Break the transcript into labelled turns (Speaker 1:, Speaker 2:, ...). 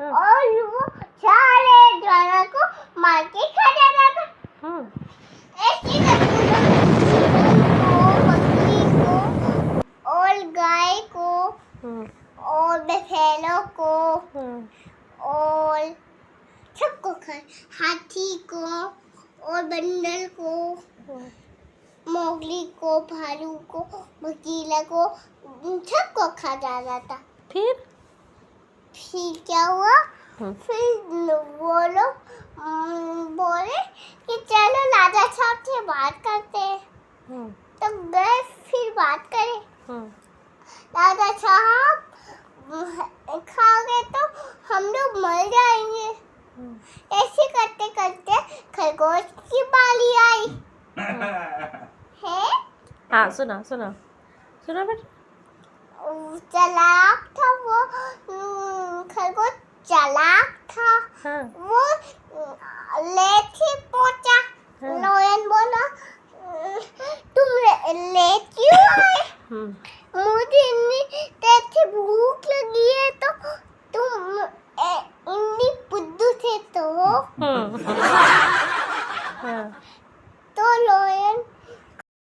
Speaker 1: और वो सारे जानवर को मार के खा जाता था। ऐसे बकरी को और गाय को और भैंसों को और सबको खा, हाथी को और बंदर को, मोगली को, भालू को, बकीला को, सबको खा जाता था।
Speaker 2: फिर
Speaker 1: क्या हुआ? फिर वो लोग बोले कि चलो राजा साहब से बात करते हैं। तो गए फिर बात करे। राजा साहब खाओगे तो हम लोग मर जाएंगे। ऐसे करते करते खरगोश की बारी आई है।
Speaker 2: हाँ सुना बेटा।
Speaker 1: चालाक था वो खरगोश, चालाक था।
Speaker 2: हाँ।
Speaker 1: वो लेट ही पहुंचा। लोयन बोला तुम लेट क्यों आए? मुझे इतनी भूख लगी है तो तुम इतनी बुद्धू थे तो